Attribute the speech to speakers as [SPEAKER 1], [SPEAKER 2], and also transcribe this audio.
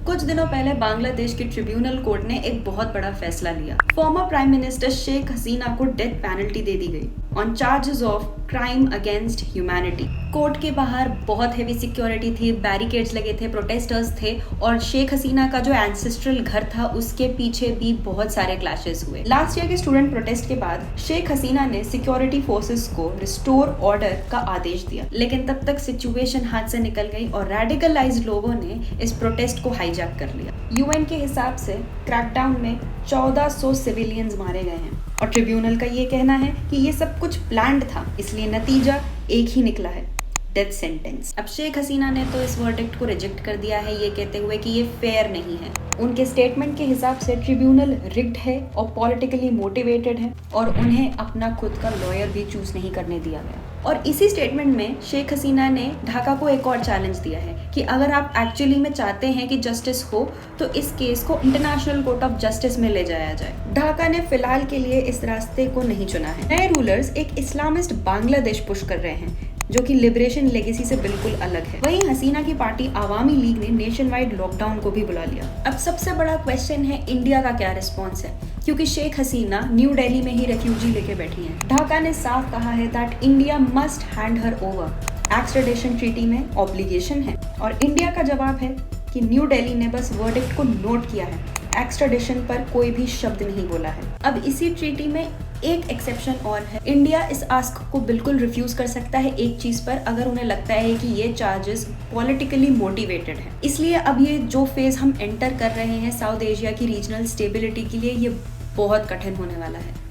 [SPEAKER 1] कुछ दिनों पहले बांग्लादेश की ट्रिब्यूनल कोर्ट ने एक बहुत बड़ा फैसला लिया। Former prime minister Sheikh Hasina को डेथ पेनल्टी दे दी गई on charges of crime against humanity. Court के बाहर बहुत हेवी सिक्योरिटी थी, बैरिकेड्स लगे थे, प्रोटेस्टर्स थे और शेख हसीना का जो एंसेस्ट्रल घर था उसके पीछे भी बहुत सारे क्लैशेस हुए। लास्ट ईयर के स्टूडेंट प्रोटेस्ट के बाद शेख हसीना ने सिक्योरिटी फोर्सेस को रिस्टोर ऑर्डर का आदेश दिया, लेकिन तब तक सिचुएशन हाथ से निकल गई और रेडिकलाइज्ड लोगों ने इस प्रोटेस्ट को हाईजैक कर लिया। यूएन के हिसाब से क्रैकडाउन में 1400 सिविलियंस मारे गए हैं और ट्रिब्यूनल का ये कहना है कि ये सब कुछ प्लान्ड था, इसलिए नतीजा एक ही निकला है, डेथ सेंटेंस। अब शेख हसीना ने तो इस वर्डिक्ट को रिजेक्ट कर दिया है, ये कहते हुए कि ये फेयर नहीं है। उनके स्टेटमेंट के हिसाब से ट्रिब्यूनल रिग्ड है और पॉलिटिकली मोटिवेटेड है और उन्हें अपना खुद का लॉयर भी चूज नहीं करने दिया गया। और इसी स्टेटमेंट में शेख हसीना ने ढाका को एक और चैलेंज दिया है कि अगर आप एक्चुअली में चाहते हैं कि जस्टिस हो तो इस केस को इंटरनेशनल कोर्ट ऑफ जस्टिस में ले जाया जाए। ढाका ने फिलहाल के लिए इस रास्ते को नहीं चुना है। नए रूलर्स एक इस्लामिस्ट बांग्लादेश पुश कर रहे हैं जो कि लिबरेशन लेगेसी से बिल्कुल अलग है। वहीं हसीना की पार्टी आवामी लीग ने नेशन वाइड लॉकडाउन को भी बुला लिया। अब सबसे बड़ा क्वेश्चन है इंडिया का क्या रिस्पॉन्स है, क्योंकि शेख हसीना न्यू दिल्ली में ही रेफ्यूजी लेके बैठी हैं। ढाका ने साफ कहा है that India must hand her over. Extradition treaty में ऑब्लिगेशन है और इंडिया का जवाब है कि न्यू दिल्ली ने बस वर्डिक्ट को नोट किया है, एक्स्ट्राडिशन पर कोई भी शब्द नहीं बोला है। अब इसी ट्रीटी में एक एक्सेप्शन और है, इंडिया इस आस्क को बिल्कुल रिफ्यूज कर सकता है एक चीज पर, अगर उन्हें लगता है कि ये चार्जेस पॉलिटिकली मोटिवेटेड है। इसलिए अब ये जो फेज हम एंटर कर रहे हैं साउथ एशिया की रीजनल स्टेबिलिटी के लिए, ये बहुत कठिन होने वाला है।